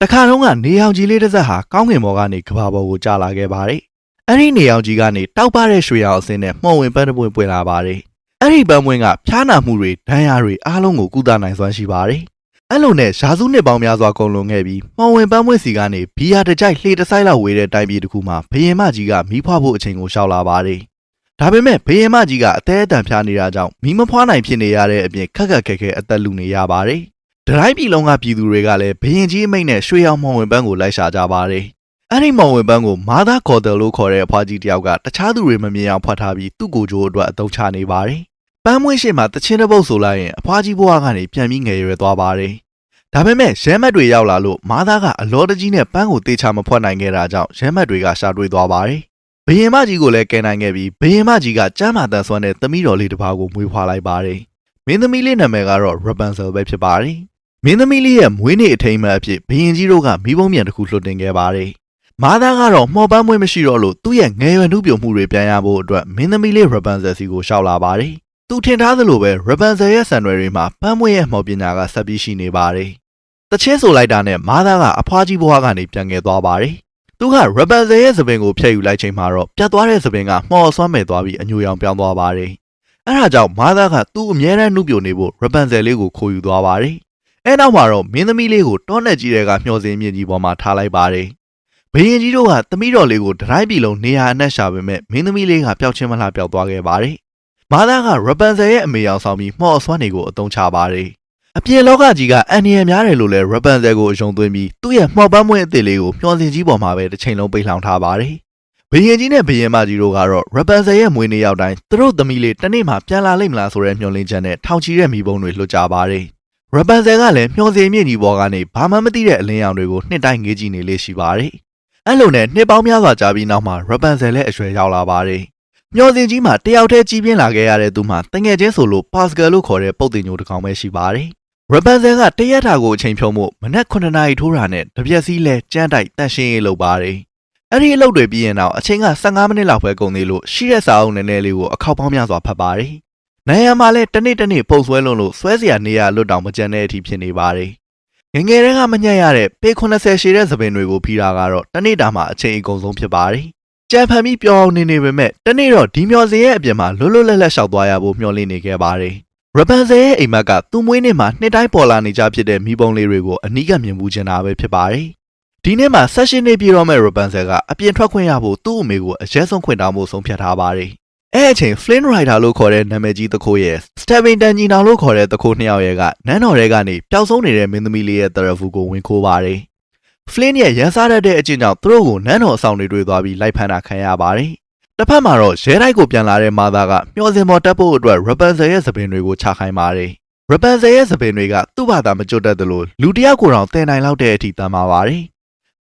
တခါတုန်းကနေအောင်ကြီးလေးတစ်စက်ဟာကောင်းကင်ဘော်ကနေကဘာပေါ်ကိုကျလာခဲ့ပါတယ်။အဲ့ဒီနေအောင်ကြီးကနေတောက်ပတဲ့ရွှေရောင်အစင်းနဲ့မှုံဝင်ပန်းတပွင့်ပွင့်လာပါတယ်။အဲ့ဒီပန်းပွင့်ကဖျားနာမှုတွေဒဏ်ရာတွေအားလုံးကိုကုသနိုင်စွမ်းရှိပါတယ်။အဲ့လိုနဲ့ရာစုနှစ်ပေါင်းများစွာကုန်လွန်ခဲ့ပြီးမှုံဝင်ပန်းပွင့်စီကနေဘီယာတကြိုက်လှေတဆိုင်လောက်ဝေတဲ့တိုင်းပြည်တစ်ခုမှာဘယင်မကြီးကမီးဖွားဖို့အချိန်ကိုရှောက်လာပါတယ်။ဒါပေမဲ့ဘယင်မကြီးကအသေးအတန်ဖျားနေတာကြောင့်မီးမဖွားနိုင်ဖြစ်နေရတဲ့အပြင်ခက်ခက်ခဲခဲအသက်လူနေရပါတယ်။ဒရိုင်းပြည်လုံးကပြည်သူတွေကလည်းဘယင်ကြီးအမိန့်နဲ့ရွှေရောင်မှုံဝင်ပန်းကိုလိုက်ရှာကြပါတယ်။အဲ့ဒီမှုံဝင်ပန်းကိုမာသာခေါ်တယ်လို့ခေါ်တဲ့အဖွားကြီးတယောက်ကတခြားသူတွေမမြင်အောင်ဖွက်ထားပြီးသူ့ကိုယ်ကျိုးအတွက်အသုံးချနေပါတယ်။ပန်းမွှေးရှိမှတချင်းတစ်ပုတ်ဆိုလိုက်ရင်အဖွားကြီးဘွားကနေပြန်ပြီးငယ်ရွယ်သွားပါတယ်။ဒါပေမဲ့ရဲမက်တွေရောက်လာလို့မာသာကအလောတကြီးနဲ့ပန်းကိုတေချာမဖွက်နိုင်ခဲ့တာကြောင့်ရဲမက်တွေကရှာတွေ့သွားပါတယ်။ဘယင်မကြီးကိုလည်းကယ်နိုင်ခဲ့ပြီးဘယင်မကြီးကကျမ်းမာတန်ဆွမ်းတဲ့သမီးတော်လေးတစ်ပါးကိုမွေးဖွားလိုက်ပါတယ်။မင်းသမီးလေးနာမည်ကတော့ Rapunzel ပဲဖြစ်ပါတယ်။မင်းသမီးလေးရဲ့မွေးနေ့အထိမ်းအမှတ်အဖြစ်ဘယင်ကြီးတို့ကမီးပုံးပြန်တစ်ခုလွှတ်တင်ခဲ့ပါတယ်။မာသာကတော့မှော်ပန်းမွေးမရှိတော့လို့သူ့ရဲ့ငယ်ရွယ်နှုတ်ပြမှုတွေပြန်ရဖို့အတွက်မင်းသမီးလေး Rapunzel စီကိုရှောက်လာပါတယ်။သူထင်ထားသလိုပဲ Rapunzel ရဲ့ဆန်ရွယ်တွေမှာပန်းမွေးရဲ့မှော်ပညာကဆက်ပြီးရှိနေပါတယ်။တချင်းဆိုလိုက်တာနဲ့မာသာကအဖွားကြီးဘွားကနေပြန်ငယ်သွားပါတယ်။သူက Rapunzel ရဲ့သပင်ကိုဖျက်ယူလိုက်ချိန်မှာတော့ပြတ်သွားတဲ့သပင်ကမှော်အစွမ်းမဲ့သွားပြီးအညိုရောင်ပြောင်းသွားပါတယ်။အဲဒါကြောင့်မာသာကသူ့အမြဲတမ်းနှုတ်ပြနေဖို့ Rapunzel လေးကိုခိုးယူသွားပါတယ်။အဲနောက်မှာတော့မင်းသမီးလေးကိုတောနဲ့ကြီးတွေကမျှော်စင်မြင့်ကြီးပေါ်မှာထားလိုက်ပါတယ်။ဘယင်ကြီးတို့ကသမီးတော်လေးကိုဒရိုင်းပြည်လုံးနေရာအနှံ့ရှာပေမဲ့မင်းသမီးလေးကပျောက်ချင်းမလှပျောက်သွားခဲ့ပါတယ်။မာသာက Rapunzel ရဲ့အမေအောင်ဆောင်ပြီးမှော်အစွမ်းတွေကိုအသုံးချပါတယ်။အပြင်လောကကြီးကအန်နီယံများတယ်လို့လဲ Rapunzel ကိုအယုံသွင်းပြီးသူ့ရဲ့မှော်ပန်းမွေးအသစ်လေးကိုမျှော်စင်ကြီးပေါ်မှာပဲတစ်ချိန်လုံးပိတ်လှောင်ထားပါတယ်။ဘယင်ကြီးနဲ့ဘယင်မကြီးတို့ကတော့ Rapunzel ရဲ့မွေးနေ့ရောက်တိုင်းသူတို့သမီးလေးတစ်နေ့မှပြန်လာလိမ့်မလားဆိုတဲ့မျှော်လင့်ချက်နဲ့ထောင်ချီတဲ့မိဘုံတွေလွှတ်ကြပါတယ်။ Rapunzel ကလည်းမျှော်စင်မြင့်ကြီးပေါ်ကနေဘာမှမသိတဲ့အလင်းရောင်တွေကိုနှစ်တိုင်းငေးကြည့်နေလေးရှိပါတယ်။အဲ့လိုနဲ့နှစ်ပေါင်းများစွာကြာပြီးနောက်မှာ Rapunzel လည်းအရွယ်ရောက်လာပါတယ်။မျှော်စင်ကြီးမှာတယောက်တည်းကြီးပြင်းလာခဲ့ရတဲ့သူမှာတငယ်ချင်းဆိုလို့ Pascal လို့ခေါ်တဲ့ပုတ်တင်ညိုတစ်ကောင်ပဲရှိပါတယ်။ Rapunzel ကတရက်တာကိုအချိန်ဖြုံးမှုမနက်9နာရီထိုးတာနဲ့တပြက်စီးလဲကြမ်းတိုက်တန့်ရှင်းရေးလုပ်ပါတယ်။အဲ့ဒီအလုပ်တွေပြီးရင်တော့အချိန်က15မိနစ်လောက်ပဲကုန်သေးလို့ရှိတဲ့စာအုပ်နည်းနည်းလေးကိုအခောက်ပေါင်းများစွာဖတ်ပါတယ်။နိုင်ရမှာလဲတနေ့ပုံဆွဲလုံးလို့ဆွဲเสียနေရလွတ်တောင်မကြမ်းတဲ့အထိဖြစ်နေပါတယ်။ငငယ်တန်းကမညံ့ရတဲ့ပေ80ရှည်တဲ့သပင်တွေကိုဖီးတာကတော့တနေ့တာမှအချိန်အကုန်ဆုံးဖြစ်ပါတယ်။ကြံဖန်ပြီးပျော်အောင်နေပေမဲ့တနေ့တော့ဒီမျော်စင်ရဲ့အပြင်မှာလွတ်လွတ်လပ်လပ်ရှောက်သွားရဖို့မျှော်လင့်နေခဲ့ပါတယ်။ Rapunzel ရဲ့အိမ်မက်ကသူ့မွေးနေ့မှာနှစ်တိုင်းပေါ်လာနေကြဖြစ်တဲ့မိဘုံလေးတွေကိုအနီးကမြင်မှုချင်တာပဲဖြစ်ပါတယ်။ဒီနေ့မှာ16နှစ်ပြည့်တော့မဲ့ Rapunzel ကအပြင်ထွက်ခွင့်ရဖို့သူ့အမေကိုအရက်ဆုံးခွင့်တောင်းဖို့ဆုံးဖြတ်ထားပါတယ်။အဲ့အချိန် Flynn Rider လို့ခေါ်တဲ့နာမည်ကြီးတခိုးရဲ့ Steven တန်ကြီးနောင်လို့ခေါ်တဲ့တခိုးနှစ်ယောက်ရဲ့ကနန်းတော်ထဲကနေပျောက်ဆုံးနေတဲ့မင်းသမီးလေးရဲ့တရဖူကိုဝင်ခိုးပါတယ်။ Flynn ရဲ့ရန်စားတဲ့အကျင့်ကြောင့်သူတို့ကိုနန်းတော်အဆောင်တွေတွေ့သွားပြီးလိုက်ဖမ်းတာခံရပါတယ်။တစ်ဖက်မှာတော့ရဲတိုက်ကိုပြန်လာတဲ့မာသာကမျှော်စင်ပေါ်တက်ဖို့အတွက် Rapunzel ရဲ့သပင်တွေကိုချခိုင်းပါတယ်။ Rapunzel ရဲ့သပင်တွေကသူ့ဘာသာမကျွတ်တတ်သလိုလူတယောက်ကိုတောင်တင်နိုင်လောက်တဲ့အထိတန်ပါပါတယ်။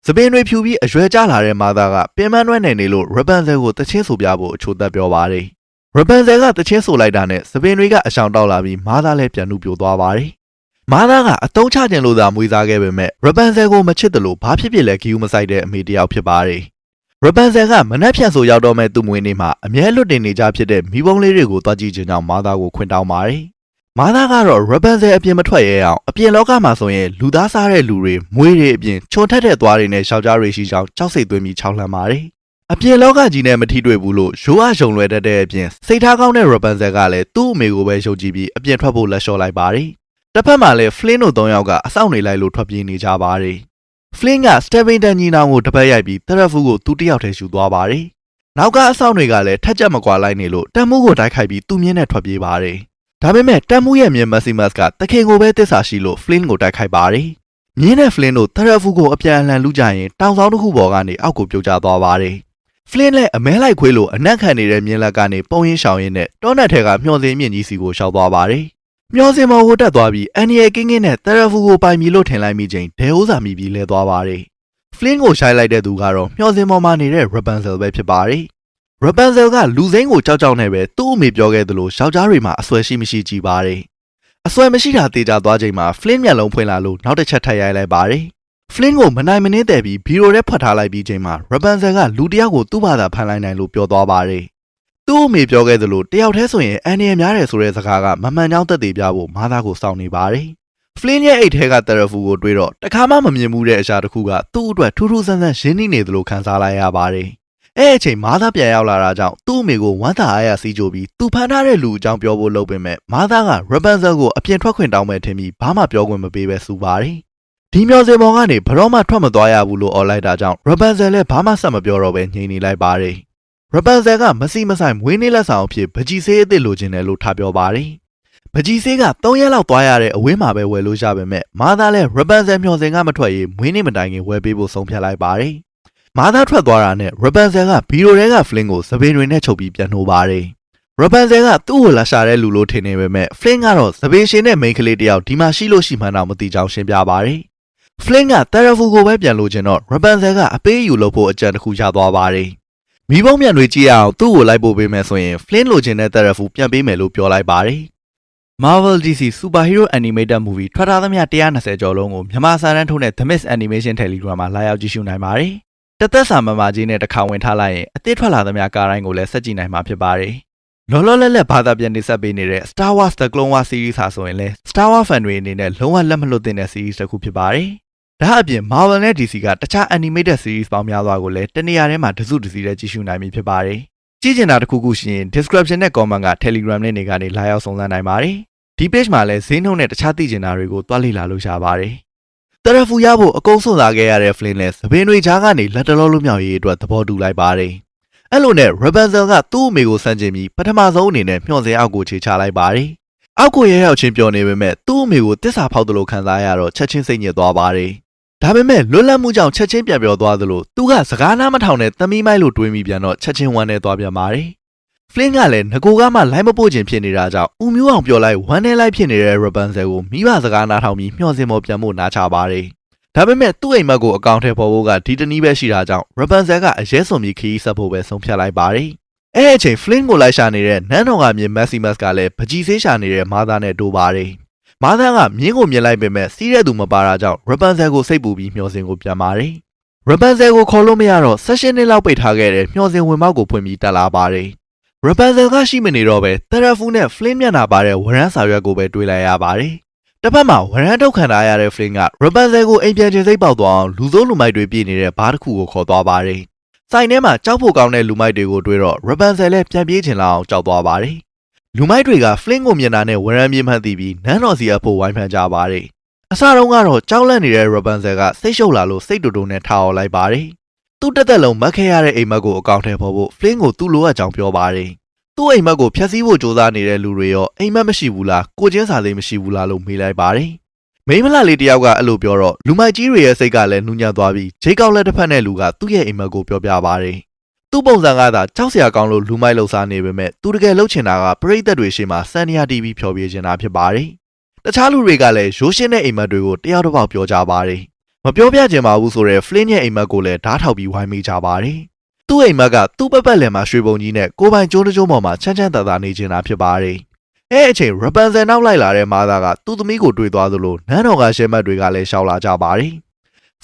သပင်တွေဖြူပြီးအရွယ်ကျလာတဲ့မာသာကပင်မနှွဲ့နေလို့ Rapunzel ကိုတချင်းဆိုပြဖို့အချို့သက်ပြောပါတယ်။ Rapunzel ကတချင်းဆိုလိုက်တာနဲ့သပင်တွေကအရှောင်တောက်လာပြီးမာသာလည်းပြန်နှုတ်ပြိုသွားပါတယ်။မာသာကအတုံးချခြင်းလို့သာမွေးစားခဲ့ပေမဲ့ Rapunzel ကိုမချစ်တယ်လို့ဘာဖြစ်ဖြစ်လဲဂီယူမဆိုင်တဲ့အမေတယောက်ဖြစ်ပါတယ်။ Rapunzel ကမနှက်ဖြန်ဆိုရောက်တော့မဲ့သူ့မွေးနေ့မှာအမြဲလွတ်တင်နေကြဖြစ်တဲ့မိဘုံလေးတွေကိုတွားကြည့်ခြင်းကြောင့်မာသာကိုခွင့်တောင်းပါတယ်။မာသာကတော့ Rapunzel အပြင်မထွက်ရဲအောင်အပြင်လောကမှာဆိုရင်လူသားစားတဲ့လူတွေမွေးတွေအပြင်ချုံထက်တဲ့သွားတွေနဲ့ရှောက်ကြားတွေရှိကြောင်းကြောက်စိတ်သွင်းပြီးခြောက်လှမ်းပါတယ်။အပြင်လောကကြီးနဲ့မထိတွေ့ဘူးလို့ရိုးအယုံလွယ်တတ်တဲ့အပြင်စိတ်ထားကောင်းတဲ့ Rapunzel ကလည်းသူ့အမေကိုပဲယုံကြည်ပြီးအပြင်ထွက်ဖို့လက်လျှော့လိုက်ပါတယ်။တစ်ဖက်မှာလည်း Flynn တို့3ယောက်ကအဆောင်နေလိုက်လို့ထွက်ပြေးနေကြပါတယ်။ Flynn က Steven တန်ကြီးနောင်ကိုတပတ်ရိုက်ပြီးတရက်ဖူးကိုသူ့တယောက်တည်းယူသွားပါတယ်။နောက်ကအဆောင်တွေကလည်းထက်ကြက်မကွာလိုက်နေလို့တန်မှုကိုတိုက်ခိုက်ပြီးသူ့မြင်းနဲ့ထွက်ပြေးပါတယ်။ဒါပေမဲ့တန်မှုရဲ့မြင်း Maximus ကတခင်ကိုပဲတစ္ဆာရှိလို့ Flynn ကိုတိုက်ခိုက်ပါတယ်။မြင်းနဲ့ Flynn တို့တရက်ဖူးကိုအပြန်အလှန်လူကြရင်တောင်ဆောင်တစ်ခုပေါ်ကနေအောက်ကိုပြုတ်ကျသွားပါတယ်။ Flynn လည်းအမဲလိုက်ခွေးလို့အနက်ခံနေတဲ့မြင်းလက်ကနေပုံရင်းရှောင်ရင်းနဲ့တောနက်ထဲကမျှော်စင်မြင့်ကြီးစီကိုရှောက်သွားပါတယ်။မျှော်စင်ပေါ်ကိုတက်သွားပြီးအန်နီရဲ့ကင်းကင်းနဲ့တရက်ဖူးကိုပိုင်မီလို့ထင်လိုက်မိချိန်ဒဲဥစာမိပြီးလဲသွားပါတယ်။ Flynn ကိုရှိုက်လိုက်တဲ့သူကတော့မျှော်စင်ပေါ်မှာနေတဲ့ Rapunzel ပဲဖြစ်ပါတယ်။ Rapunzel ကလူစိမ်းကိုကြောက်နဲ့ပဲသူ့အမေပြောခဲ့သလိုယောက်ျားတွေမှာအဆွဲရှိမရှိကြည့်ပါတယ်။အဆွဲမရှိတာတေချာသွားချိန်မှာ Flynn မျက်လုံးဖွင့်လာလို့နောက်တစ်ချက်ထပ်ရိုက်လိုက်ပါတယ်။ Flynn ကိုမနိုင်မနှင်းတဲ့ပြီးဘီရိုထဲဖွက်ထားလိုက်ပြီးချိန်မှာ Rapunzel ကလူတယောက်ကိုသူ့ဘာသာဖန်လိုက်နိုင်လို့ပြောသွားပါတယ်။သူ့အမေပြောခဲ့သလိုတယောက်တည်းဆိုရင်အန်နီရများတယ်ဆိုတဲ့စကားကမမှန်ကြောင်းသက်သေပြဖို့မာသာကိုစောင့်နေပါတယ် Flynn ရဲ့အိတ်ထဲကတရဖူကိုတွေးတော့တခါမှမမြင်မှုတဲ့အရာတစ်ခုကသူ့အတွက်ထူးထူးဆန်းဆန်းရင်းနှီးနေသလိုခံစားလိုက်ရပါတယ်။အဲ့အချိန်မာသားပြန်ရောက်လာတာကြောင့်သူ့အမေကိုဝမ်းသာအားရစီးကြိုပြီးသူဖမ်းထားတဲ့လူအကြောင်းပြောဖို့လုပ်ပေမဲ့မာသားက Rapunzel ကိုအပြင်ထွက်ခွင့်တောင်းမဲ့ထင်ပြီးဘာမှပြောခွင့်မပေးပဲစူပါတယ်။ဒီမျောစင်ပေါ်ကနေဘရောမှထွက်မသွားရဘူးလို့အော်လိုက်တာကြောင့် Rapunzel လည်းဘာမှဆက်မပြောတော့ပဲငြိမ်နေလိုက်ပါတယ်။ Rapunzel ကမစီမဆိုင်မွေးနေ့လက်ဆောင်အဖြစ်ပကြီးဆေးအစ်စ်လိုချင်တယ်လို့ထားပြောပါတယ်။ပကြီးဆေးက3ရက်လောက်သွားရတဲ့အဝေးမှာပဲဝယ်လို့ရပါမယ်။မာသားလည်း Rapunzel မျောစင်ကမထွက်ရေးမွေးနေ့မတိုင်ခင်ဝယ်ပေးဖို့ဆုံးဖြတ်လိုက်ပါတယ်။မာသားထွက်သွားတာနဲ့ Rapunzel ကဘီရိုထဲက Flynn ကိုစပင်တွေနဲ့ချုပ်ပြီးပြန်နှိုးပါတယ်။ Rapunzel ကသူ့ကိုလာရှာတဲ့လူလို့ထင်နေပေမဲ့ Flynn ကတော့စပင်ရှင်နဲ့မိန်းကလေးတယောက်ဒီမှာရှိလို့ရှိမှန်းတော့မသိကြောင်းရှင်းပြပါတယ်။ Flynn ကတရဖူကိုပဲပြန်လို့ချင်တော့ Rapunzel ကအပေးယူလို့ဖို့အကြံတစ်ခုရသွားပါတယ်။မိဘုံမြန်တွေကြည့်ရအောင်သူ့ကိုလိုက်ပို့ပေးမယ်ဆိုရင် Flynn လိုချင်တဲ့တရဖူပြန်ပေးမယ်လို့ပြောလိုက်ပါတယ်။ Marvel DC Superhero Animated Movie ထွက်ထားသမျှ120ကျော်လုံးကိုမြန်မာစာတန်းထုတ်တဲ့ The Mist Animation Telegram မှာလာရောက်ကြည့်ရှုနိုင်ပါတယ်။တသက်စာမမကြီးနဲ့တစ်ခါဝင်ထားလိုက်ရင်အသစ်ထွက်လာသမျှကားတိုင်းကိုလည်းဆက်ကြည့်နိုင်မှာဖြစ်ပါတယ်။လောလောလတ်လတ်ဘာသာပြန်တင်ဆက်ပေးနေတဲ့ Star Wars The Clone Wars Series ဟာဆိုရင်လည်း Star Wars fan တွေအနေနဲ့လုံးဝလက်မလွတ်သင့်တဲ့ series တစ်ခုဖြစ်ပါတယ်။ဒါအပြင် Marvel နဲ့ DC ကတခြား animated series ပေါင်းများစွာကိုလည်းတနေရာထဲမှာတစုတစည်းနဲ့ကြည့်ရှုနိုင်ပြီဖြစ်ပါတယ်။ကြည့်ချင်တာတစ်ခုခုရှိရင် description နဲ့ comment က Telegram နဲ့နေကနေလာရောက်စုံစမ်းနိုင်ပါတယ်။ဒီ page မှာလည်းဈေးနှုန်းနဲ့တခြားသိချင်တာတွေကိုတွားလေ့လာလို့ရပါတယ်။တရဖူရဖို့အကုန်စွန့်စားခဲ့ရတဲ့ Flynn လည်းသပင်တွေကြားကနေလက်တလောလွမြောက်ရေးအတွက်သဘောတူလိုက်ပါတယ်။အဲ့လိုနဲ့ Rapunzel ကသူ့အမေကိုစန့်ကျင်ပြီးပထမဆုံးအနေနဲ့မျှော်စင်အောက်ကိုခြေချလိုက်ပါတယ်။အောက်ကိုရဲရောက်ချင်းပြောနေပေမဲ့သူ့အမေကိုတစ္ဆာဖောက်သလိုခံစားရတော့ချက်ချင်းစိတ်ညစ်သွားပါတယ်။ဒါပေမဲ့လွတ်လပ်မှုကြောင့်ချက်ချင်းပြန်ပြောသွားသလိုသူကစကားနားမထောင်တဲ့သမီးမိုက်လို့တွေးမိပြန်တော့ချက်ချင်းဝမ်းနေသွားပြန်ပါတယ်။ Flynn ကလည်းငကိုကမှလိုက်မပို့ခြင်းဖြစ်နေတာကြောင့်ဦးမျိုးအောင်ပြောလိုက်ဝမ်းနေလိုက်ဖြစ်နေတဲ့ Rapunzel ကိုမိဘစကားနားထောင်ပြီးမျှော်စင်ပေါ်ပြန်ဖို့နားချပါတယ်။ဒါပေမဲ့သူ့အိမ်မက်ကိုအကောင့်ထဲပေါ်ဖို့ကဒီတနည်းပဲရှိတာကြောင့် Rapunzel ကအရဲစွန်ပြီးခရီးဆက်ဖို့ပဲဆုံးဖြတ်လိုက်ပါတယ်။အဲ့အချိန် Flynn ကိုလိုက်ရှာနေတဲ့နန်းတော်ကမြင် Maximus ကလည်းပကြီးဆေးရှာနေတဲ့မာသားနဲ့တိုးပါတယ်။မာသားကမြင်းကိုမြင်လိုက်ပေမဲ့စီးတဲ့သူမပါတာကြောင့် Rapunzel ကိုစိတ်ပူပြီးမျှော်စင်ကိုပြန်ပါတယ်။ Rapunzel ကိုခေါ်လို့မရတော့16နှစ်လောက်ပိတ်ထားခဲ့တဲ့မျှော်စင်ဝင်ပေါက်ကိုဖွင့်ပြီးတက်လာပါတယ်။ Rapunzel ကရှိမနေတော့ပဲတရဖူနဲ့ Flynn မျက်နှာပါတဲ့ဝရမ်းစာရွက်ကိုပဲတွေးလိုက်ရပါတယ်။တစ်ဖက်မှာဝရမ်းထုတ်ခံထားရတဲ့ Flynn က Rapunzel ကိုအိမ်ပြန်ချင်းစိတ်ပေါက်သွားအောင်လူစိုးလူမိုက်တွေပြည်နေတဲ့ဘားတစ်ခုကိုခေါ်သွားပါတယ်။စိုင်ထဲမှာကြောက်ဖို့ကောင်းတဲ့လူမိုက်တွေကိုတွေးတော့ Rapunzel လည်းပြန်ပြေးချင်လာအောင်ကြောက်သွားပါတယ်။လူမိုက်တွေက Flynn ကိုမြင်တာနဲ့ဝရမ်းပြေးမှန်းသိပြီးနန်းတော်စီအဖို့ဝိုင်းဖန်ကြပါတယ်။အစတုန်းကတော့ကြောက်လန့်နေတဲ့ Rapunzel ကစိတ်ရှုပ်လာလို့စိတ်တူတူနဲ့ထားအောင်လိုက်ပါတယ်။သူ့တက်တက်လုံးမက်ခဲရတဲ့အိမ်မက်ကိုအကောင့်ထဲပေါ်ဖို့ Flynn ကိုသူ့လိုအပ်ကြောင်းပြောပါတယ်။သူ့အိမ်မက်ကိုဖျက်ဆီးဖို့ကြိုးစားနေတဲ့လူတွေရောအိမ်မက်မရှိဘူးလားကိုချင်းစာသိမ်းမရှိဘူးလားလို့မေးလိုက်ပါတယ်။မိန်းမလှလေးတယောက်ကအဲ့လိုပြောတော့လူမိုက်ကြီးတွေရဲ့စိတ်ကလည်းနှူးညံ့သွားပြီးဂျိတ်ကောက်လက်တစ်ဖက်နဲ့လူကသူ့ရဲ့အိမ်မက်ကိုပြောပြပါတယ်။သူ့ပုံစံကသာကြောက်စရာကောင်းလို့လူမိုက်လှုပ်ရှားနေပေမဲ့သူတကယ်လှုပ်ချင်တာကပရိသတ်တွေရှေ့မှာစံနေရတီးပြီးဖျော်ဖြေချင်တာဖြစ်ပါတယ်။တခြားလူတွေကလည်းရိုးရှင်းတဲ့အိမ်မက်တွေကိုတယောက်တစ်ပေါက်ပြောကြပါတယ်။မပြောပြချင်ပါဘူးဆိုတဲ့ Flynn ရဲ့အိမ်မက်ကိုလည်းဓားထောက်ပြီးဝိုင်းမိကြပါတယ်။သူ့အိမ်မက်ကသူ့ပတ်ပတ်လည်မှာရွှေပုံကြီးနဲ့ကိုပိုင်ကျိုးတကျိုးပေါ်မှာချမ်းချမ်းသာသာနေချင်တာဖြစ်ပါတယ်။အဲ့အချိန် Rapunzel နောက်လိုက်လာတဲ့မာသားကသူ့သမီးကိုတွေ့သွားသလိုနန်းတော်ကရဲမက်တွေကလည်းရှောက်လာကြပါတယ်။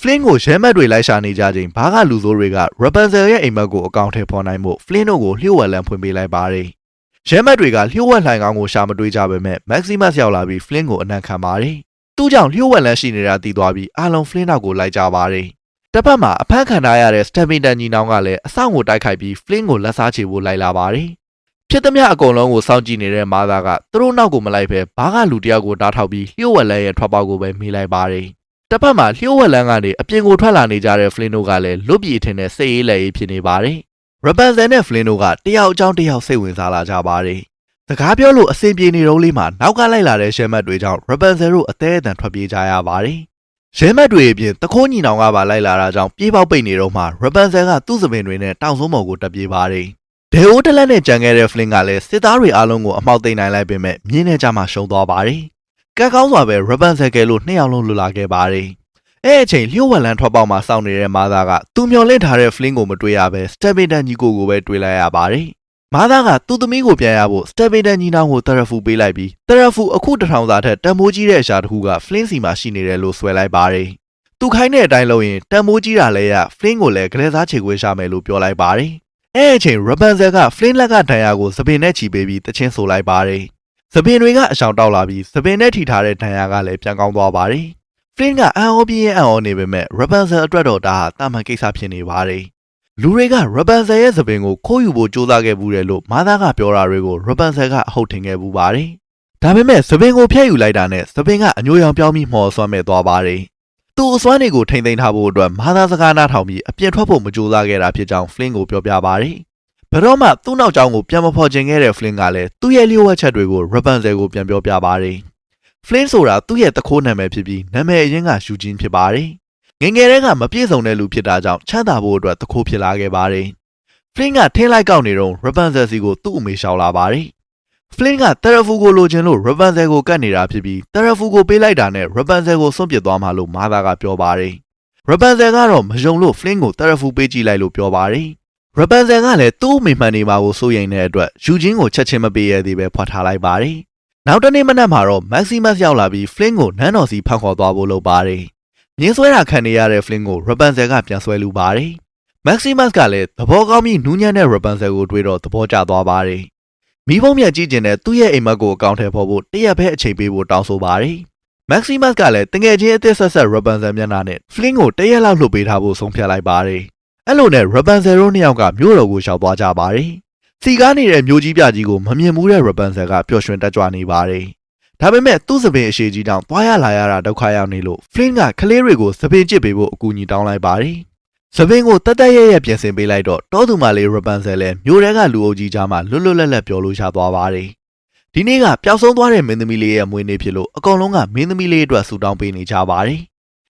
Flynn ကိုရဲမက်တွေလိုက်ရှာနေကြချိန်ဘာကလူဆိုးတွေက Rapunzel ရဲ့အိမ်မက်ကိုအကောင့်ထဲပေါ်နိုင်ဖို့ Flynn တို့ကိုလျှို့ဝှက်လန့်ဖွင့်ပေးလိုက်ပါတယ်။ရဲမက်တွေကလျှို့ဝှက်လှိုင်ကောင်းကိုရှာမတွေ့ကြပေမဲ့ Maximus ရောက်လာပြီး Flynn ကိုအနံ့ခံပါတယ်။သူ့ကြောင့်လျှို့ဝှက်လန့်ရှိနေတာသိသွားပြီးအားလုံး Flynn နောက်ကိုလိုက်ကြပါတယ်။တစ်ဖက်မှာအဖမ်းခံထားရတဲ့ Stephen ညီနောင်ကလည်းအဆောင်ကိုတိုက်ခိုက်ပြီး Flynn ကိုလက်စားချေဖို့လိုက်လာပါတယ်။ဖြစ်သမျှအကုန်လုံးကိုစောင့်ကြည့်နေတဲ့မာသားကသူတို့နောက်ကိုမလိုက်ပဲဘာကလူတယောက်ကိုတားထောက်ပြီးလျှို့ဝှက်လန့်ရဲ့ထွက်ပေါက်ကိုပဲမေးလိုက်ပါတယ်။တစ်ဖက်မှာလျှို့ဝှက်လန့်ကနေအပြင်ကိုထွက်လာနေကြတဲ့ Flynn တို့ကလည်းလွတ်ပြေထင်တဲ့စိတ်အေးလက်အေးဖြစ်နေပါတယ်။ Rapunzel နဲ့ Flynn တို့ကတယောက်အကြောင်းတယောက်စိတ်ဝင်စားလာကြပါတယ်။စကားပြောလို့အဆင်ပြေနေတော့လေးမှာနောက်ကလိုက်လာတဲ့ရဲမက်တွေကြောင့် Rapunzel တို့အသေးအတန်ထွက်ပြေးကြရပါတယ်။ရဲမက်တွေအပြင်တခိုးညီနောင်ကပါလိုက်လာတာကြောင့်ပြေးပေါက်ပိတ်နေတော့မှ Rapunzel ကသူ့စပင်တွေနဲ့တောင်ဆုံးမော်ကိုတက်ပြေးပါတယ်။ဒဲအိုးတလက်နဲ့ကြံခဲ့တဲ့ Flynn ကလည်းစစ်သားတွေအားလုံးကိုအမှောက်သိမ်းနိုင်လိုက်ပေမဲ့မြင်းနဲ့ကြမှာရှုံးသွားပါတယ်။ကက်ကောင်းစွာပဲ Rapunzel ကလို့နှစ်ယောက်လုံးလွတ်လာခဲ့ပါတယ်။အဲ့အချိန်လျှို့ဝှက်လန့်ထွက်ပေါက်မှာစောင့်နေတဲ့မာသားကသူမျောလင့်ထားတဲ့ Flynn ကိုမတွေ့ရပဲ Stephen ညီကိုပဲတွေ့လိုက်ရပါတယ်။မာသားကသူ့သမီးကိုပြန်ရဖို့ Stephen ညီနောင်ကိုတရဖူပေးလိုက်ပြီးတရဖူအခု1000စာထက်တန်မိုးကြီးတဲ့အရာတစ်ခုက Flynn စီမှာရှိနေတယ်လို့ဆွဲလိုက်ပါတယ်။သူခိုင်းတဲ့အတိုင်းလုပ်ရင်တန်မိုးကြီးတာလည်းရ Flynn ကိုလည်းကလေးစားချေခွေးရှာမယ်လို့ပြောလိုက်ပါတယ်။အဲ့အချိန် Rapunzel က Flynn လက်ကဒဏ်ရာကိုစပင်နဲ့ချီပေးပြီးတချင်းဆိုလိုက်ပါတယ်။ စပင်တွေကအဆောင်တောက်လာပြီးစပင်နဲ့ထိထားတဲ့ဒဏ်ရာကလည်းပြန်ကောင်းသွားပါတယ်။ Flynn ကအံ့ဩပြင်းအံ့ဩနေပေမဲ့ Rapunzel အတွက်တော့ဒါဟာတာမန်ကိစ္စဖြစ်နေပါတယ်။လူတွေက Rapunzel ရဲ့စပင်ကိုခိုးယူဖို့ကြိုးစားခဲ့ဘူးတယ်လို့မာသားကပြောတာတွေကို Rapunzel ကအဟုတ်ထင်ခဲ့ဘူးပါတယ်။ဒါပေမဲ့စပင်ကိုဖျက်ယူလိုက်တာနဲ့စပင်ကအညိုရောင်ပြောင်းပြီးမော်ဆွမ်းမဲ့သွားပါတယ်။သူ့အစွမ်းတွေကိုထိမ့်သိမ်းထားဖို့အတွက်မာသားစကားနားထောင်ပြီးအပြင်းထွက်ဖို့မကြိုးစားခဲ့တာဖြစ်ကြောင်း Flynn ကိုပြောပြပါတယ်။ဘယ်တော့မှသူ့နောက်ကျောင်းကိုပြန်မဖော်ချင်ခဲ့တဲ့ Flynn ကလည်းသူ့ရဲ့လျှို့ဝှက်ချက်တွေကို Rapunzel ကိုပြန်ပြောပြပါတယ်။ Flynn ဆိုတာသူ့ရဲ့တခိုးနာမည်ဖြစ်ပြီးနာမည်အရင်းကယူဂျင်းဖြစ်ပါတယ်။ငယ်ငယ်တည်းကမပြည့်စုံတဲ့လူဖြစ်တာကြောင့်ချမ်းသာဖို့အတွက်တခိုးဖြစ်လာခဲ့ပါတယ်။ Flynn ကထင်းလိုက်ကောက်နေတော့ Rapunzel စီကိုသူ့အမေရှောက်လာပါတယ်။ Flynn ကတရဖူကိုလိုချင်လို့ Rapunzel ကိုကတ်နေတာဖြစ်ပြီးတရဖူကိုပေးလိုက်တာနဲ့ Rapunzel ကိုစွန့်ပစ်သွားမှာလို့မာသားကပြောပါတယ်။ Rapunzel ကတော့မယုံလို့ Flynn ကိုတရဖူပေးကြည့်လိုက်လို့ပြောပါတယ်။ Rapunzel ကလည်းသူ့အမေမှန်နေမှာကိုစိုးရိမ်တဲ့အတွက်ယူဂျင်းကိုချက်ချင်းမပေးရသေးပဲဖွက်ထားလိုက်ပါတယ်။နောက်တနေ့မနက်မှာတော့ Maximus ရောက်လာပြီး Flynn ကိုနန်းတော်စီဖန်ခေါ်သွားဖို့လုပ်ပါတယ်။မြင်းဆွဲတာခံနေရတဲ့ Flynn ကို Rapunzel ကပြန်ဆွဲလူပါတယ်။ Maximus ကလည်းသဘောကောင်းပြီးနူးညံ့တဲ့ Rapunzel ကိုတွေ့တော့သဘောကျသွားပါတယ်။မိဘုံမြတ်ကြီးကျင်တဲ့သူ့ရဲ့အိမ်မက်ကိုအကောင့်ထဲပေါ်ဖို့တရက်ပဲအချိန်ပေးဖို့တောင်းဆိုပါတယ်။ Maximus ကလည်းတငယ်ချင်းအသစ်ဆက်ဆက် Rapunzel မျက်နှာနဲ့ Flynn ကိုတရက်လောက်လှုပ်ပေးထားဖို့ဆုံးဖြတ်လိုက်ပါတယ်။အဲ့လိုနဲ့ Rapunzel တို့နှစ်ယောက်ကမြို့တော်ကိုရှောက်သွားကြပါတယ်။စီကားနေတဲ့မြို့ကြီးပြကြီးကိုမမြင်ဘူးတဲ့ Rapunzel ကပျော်ရွှင်တက်ကြွနေပါတယ်။ဒါပေမဲ့သူ့စပင်အရှိကြီးကြောင့်သွားရလာရတာဒုက္ခရောက်နေလို့ Flynn ကကလေးတွေကိုစပင်ကျစ်ပေးဖို့အကူအညီတောင်းလိုက်ပါတယ်။စပင်ကိုတတ်ရဲပြင်ဆင်ပေးလိုက်တော့တောသူမလေး Rapunzel လည်းမြို့ထဲကလူအုပ်ကြီးကြားမှာလွတ်လွတ်လပ်လပ်ပြောလို့ရသွားပါတယ်။ဒီနေ့ကပျောက်ဆုံးသွားတဲ့မင်းသမီးလေးရဲ့မွေးနေ့ဖြစ်လို့အကောင်လုံးကမင်းသမီးလေးအတွက်ဆူတောင်းပေးနေကြပါတယ်။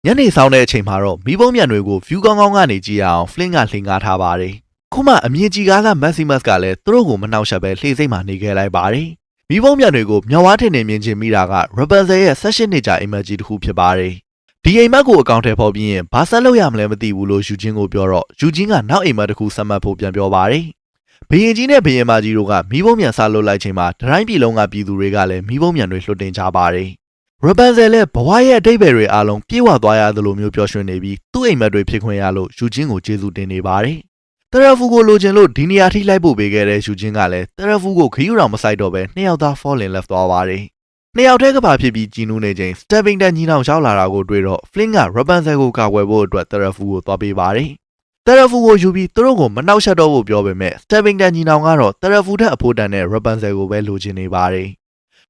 ညနေဆောင်တဲ့အချိန်မှာတော့မိဘုံမြတ်တွေကို view ကောင်းကောင်းကနေကြည့်ရအောင် Flynn ကလှင်ကားထားပါတယ်။ခုမှအမြင့်ကြီးကားသား Maximus ကလည်းသူတို့ကိုမနှောက်ယှက်ပဲလှေစိတ်မှနေခဲ့လိုက်ပါတယ်။မိဘုံမြတ်တွေကိုမြောက်ဝါးထင်နေမြင်ချင်မိတာက Rapunzel ရဲ့16နှစ်ကြာအိမ်မက်ကြီးတစ်ခုဖြစ်ပါတယ်။ဒီအိမ်မက်ကိုအကောင့်ထဲပေါ်ပြီးရင်ဘာဆက်လုပ်ရမလဲမသိဘူးလို့ယူဂျင်းကိုပြောတော့ယူဂျင်းကနောက်အိမ်မက်တစ်ခုဆက်မှတ်ဖို့ပြန်ပြောပါတယ်။ဘယင်ကြီးနဲ့ဘယင်မကြီးတို့ကမိဘုံမြတ်စားလုပ်လိုက်ချိန်မှာတိုင်းပြည်လုံးကပြည်သူတွေကလည်းမိဘုံမြတ်တွေလွှတ်တင်ကြပါတယ်။ Rapunzel လည်းဘဝရဲ့အတိတ်ပဲတွေအားလုံးပြေဝသွားရသလိုမျိုးပျော်ရွှင်နေပြီးသူ့အိမ်မက်တွေဖြစ်ခွင့်ရလို့ယူဂျင်းကိုကျေးဇူးတင်နေပါတယ်။တရဖူကိုလိုချင်လို့ဒီနေရာထိလိုက်ဖို့ပေးခဲ့တဲ့ယူဂျင်းကလည်းတရဖူကိုခရီးတော်မဆိုင်တော့ပဲနှစ်ယောက်သား fall in love သွားပါတယ်။နှစ်ယောက်တည်းကပါဖြစ်ပြီးကြည်နူးနေချိန် Stepping တန်ညီနောင်ရောက်လာတာကိုတွေ့တော့ Flynn က Rapunzel ကိုကာကွယ်ဖို့အတွက်တရဖူကိုသွားပေးပါတယ်။တရဖူကိုယူပြီးသူတို့ကိုမနှောက်ယှက်တော့ဖို့ပြောပေမဲ့ Stepping တန်ညီနောင်ကတော့တရဖူထက်အဖို့တန်တဲ့ Rapunzel ကိုပဲလိုချင်နေပါတယ်။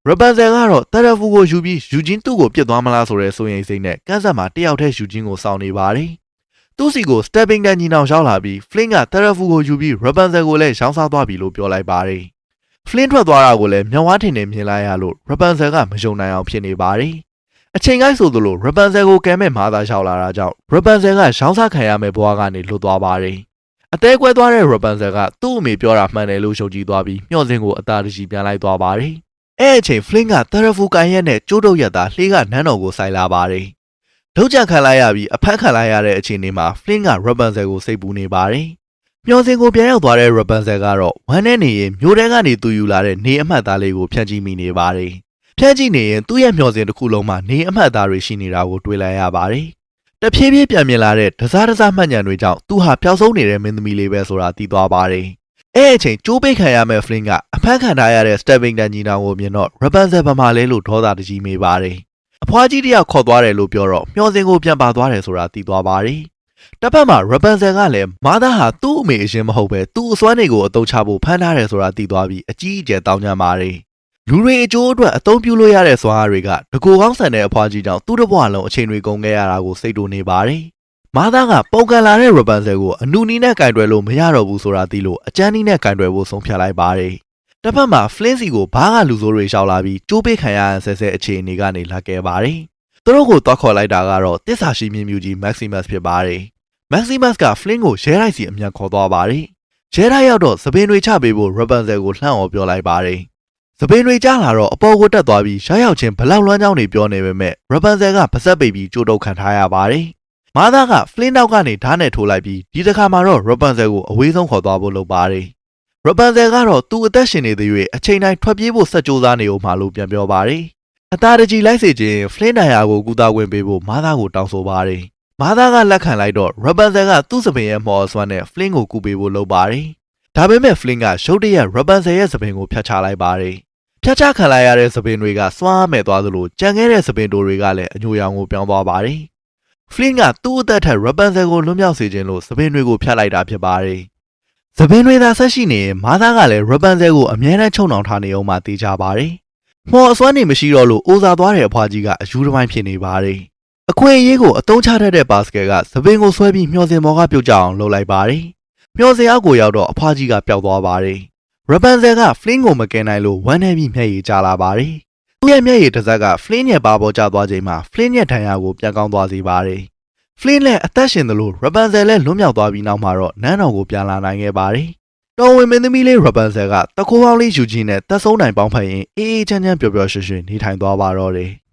Rapunzel ကတော့တရဖူကိုယူပြီးယူဂျင်းသူ့ကိုပြစ်သွားမလားဆိုတဲ့စိုးရိမ်စိတ်နဲ့ကန်းဆက်မှာတယောက်တည်းယူဂျင်းကိုစောင့်နေပါတယ်။သူ့စီကို Stepping တန်ညီနောင်ရောက်လာပြီး Flynn ကတရဖူကိုယူပြီး Rapunzel ကိုလည်းရောင်းစားသွားပြီလို့ပြောလိုက်ပါတယ်။ Flynn ထွက်သွားတာကိုလည်းမြောက်ဝါးထင်နေမြင်လိုက်ရလို့ Rapunzel ကမယုံနိုင်အောင်ဖြစ်နေပါတယ်။အချိန်ကိုက်ဆိုသလို Rapunzel ကိုကယ်မဲ့မာသာလျှောက်လာတာကြောင့် Rapunzel ကရောင်းစားခံရမယ့်ဘဝကနေလွတ်သွားပါတယ်။အသေးကွဲသွားတဲ့ Rapunzel ကသူ့အမေပြောတာမှန်တယ်လို့ယုံကြည်သွားပြီးမျှော်စင်ကိုအသာတကြီးပြန်လိုက်သွားပါတယ်။အဲ့အချိန် Flynn ကတရဖူကန်ရက်နဲ့ကျိုးတုပ်ရက်သားလှေကနန်းတော်ကိုစိုက်လာပါတယ်။ဒုတ်ကြခံလိုက်ရပြီးအဖက်ခံလိုက်ရတဲ့အချိန်တွေမှာ Flynn က Rapunzel ကိုစိတ်ပူနေပါတယ်။မျှော်စင်ကိုပြန်ရောက်သွားတဲ့ Rapunzel ကတော့ဝမ်းနဲ့နေရင်မျိုးထဲကနေသူယူလာတဲ့နေအမှတ်သားလေးကိုဖျက်ကြည့်မိနေပါတယ်။ဖျက်ကြည့်နေရင်သူ့ရဲ့မျှော်စင်တစ်ခုလုံးမှာနေအမှတ်သားတွေရှိနေတာကိုတွေ့လိုက်ရပါတယ်။တဖြည်းဖြည်းပြန်မြင်လာတဲ့တစားတစားမှတ်ဉာဏ်တွေကြောင့်သူဟာပျောက်ဆုံးနေတဲ့မင်းသမီးလေးပဲဆိုတာသိသွားပါတယ်။အဲ့အချိန်ကျိုးပိတ်ခံရမဲ့ Flynn ကအဖက်ခံထားရတဲ့ Stepping တန်ညီနောင်ကိုမြင်တော့ Rapunzel ဗမာလဲလို့ဒေါသတကြီးမေးပါတယ်။အဖွားကြီးတယောက်ခေါ်သွားတယ်လို့ပြောတော့မျှော်စင်ကိုပြန်ပါသွားတယ်ဆိုတာသိသွားပါတယ်။တစ်ဖက်မှာ Rapunzel ကလည်းမာသားဟာသူ့အမေအရင်မဟုတ်ပဲသူ့အစွမ်းတွေကိုအသုံးချဖို့ဖမ်းထားတယ်ဆိုတာသိသွားပြီးအကြီးအကျယ်တောင်းကြပါတယ်။လူတွေအကျိုးအတွက်အသုံးပြုလို့ရတဲ့စွမ်းအားတွေကတကူကောင်းဆန်တဲ့အဖွားကြီးကြောင့်သူ့တစ်ဘဝလုံးအချိန်တွေကုန်ခဲ့ရတာကိုစိတ်တူနေပါတယ်။မာသားကပုံကန်လာတဲ့ Rapunzel ကိုအနုနီးနဲ့ကင်တွယ်လို့မရတော့ဘူးဆိုတာသိလို့အကျန်းနီးနဲ့ကင်တွယ်ဖို့ဆုံးဖြတ်လိုက်ပါတယ်။တစ်ဖက်မှာ Flynn စီကိုဘားကလူဆိုးတွေရှောက်လာပြီးကျိုးပိတ်ခံရရဆဲဆဲအခြေအနေကနေလာခဲ့ပါတယ်။သူတို့ကိုတောက်ခေါ်လိုက်တာကတော့တစ္ဆာရှိမြင့်မြူကြီး Maximus ဖြစ်ပါတယ်။ Maximus က Flynn ကိုရဲတိုက်စီအမြန်ခေါ်သွားပါတယ်။ရဲတိုက်ရောက်တော့စပင်တွေချပေးဖို့ Rapunzel ကိုလှမ်းအော်ပြောလိုက်ပါတယ်။စပင်တွေကြားလာတော့အပေါ်ကိုတက်သွားပြီးရှားရောက်ချင်းဘလောက်လွမ်းကြောင်းတွေပြောနေပေမဲ့ Rapunzel ကပါဆက်ပိတ်ပြီးကြိုးတုပ်ခံထားရပါတယ်။မာသားက Flynn နောက်ကနေဓာတ်နဲ့ထိုးလိုက်ပြီးဒီတစ်ခါမှာတော့ Rapunzel ကိုအဝေးဆုံးခေါ်သွားဖို့လုပ်ပါတယ်။ Rapunzel ကတော့သူ့အသက်ရှင်နေသေး၍အချိန်တိုင်းထွက်ပြေးဖို့ဆက်ကြိုးစားနေဦးမှာလို့ပြန်ပြောပါတယ်။အသာတကြီးလိုက်စေခြင်း Flynn နိုင်ရာကိုကူတာဝင်ပေးဖို့မာသားကိုတောင်းဆိုပါတယ်။မာသားကလက်ခံလိုက်တော့ Rapunzel ကသူ့စပင်ရဲ့မော်အစွမ်းနဲ့ Flynn ကိုကူပေးဖို့လုပ်ပါတယ်။ဒါပေမဲ့ Flynn ကရုတ်တရက် Rapunzel ရဲ့စပင်ကိုဖျက်ချလိုက်ပါတယ်။ ဖျက်ချခံလိုက်ရတဲ့သပင်တွေကစွာမဲ့သွားသလိုကြံခဲ့တဲ့သပင်တိုတွေကလည်းအညိုရောင်ကိုပြောင်းသွားပါတယ်။ Flynn ကသူ့အသက်ထက် Rapunzel ကိုလွတ်မြောက်စေခြင်းလို့သပင်တွေကိုဖျက်လိုက်တာဖြစ်ပါတယ်။သပင်တွေသာဆက်ရှိနေရင်မာသားကလည်း Rapunzel ကိုအမြဲတမ်းချုံနှောင်ထားနေအောင်မှသိကြပါတယ်။မော်အစွမ်းနေမရှိတော့လို့အိုစားသွားတဲ့အဖွားကြီးကအယူတစ်ပိုင်းဖြစ်နေပါတယ်။အခွင့်အရေးကိုအသုံးချတတ်တဲ့ဘာစကက်ကသပင်ကိုဆွဲပြီးမျောစင်မော်ကပြုတ်ကျအောင်လုပ်လိုက်ပါတယ်။မျောစင်အောက်ကိုရောက်တော့အဖွားကြီးကပျောက်သွားပါတယ်။ Rapunzel က Flynn ကိုမကယ်နိုင်လို့ဝမ်းနေပြီးမျက်ရည်ကျလာပါတယ်။သူ့ရဲ့မျက်ရည်တစ်စက်က Flynn ရဲ့ပါပေါ်ကျသွားချိန်မှာ Flynn ရဲ့ဒဏ်ရာကိုပြန်ကောင်းသွားစေပါတယ်။ Flynn လည်းအသက်ရှင်သလို Rapunzel လည်းလွတ်မြောက်သွားပြီးနောက်မှာတော့နန်းတော်ကိုပြန်လာနိုင်ခဲ့ပါတယ်။တော်ဝင်မင်းသမီးလေး Rapunzel ကတခိုးပေါင်းလေးယူကြီးနဲ့တက်ဆုံးနိုင်ပေါင်းဖက်ရင်အေးအေးချမ်းချမ်းပျော်ပျော်ရွှင်ရွှင်နေထိုင်သွားပါတော့တယ်။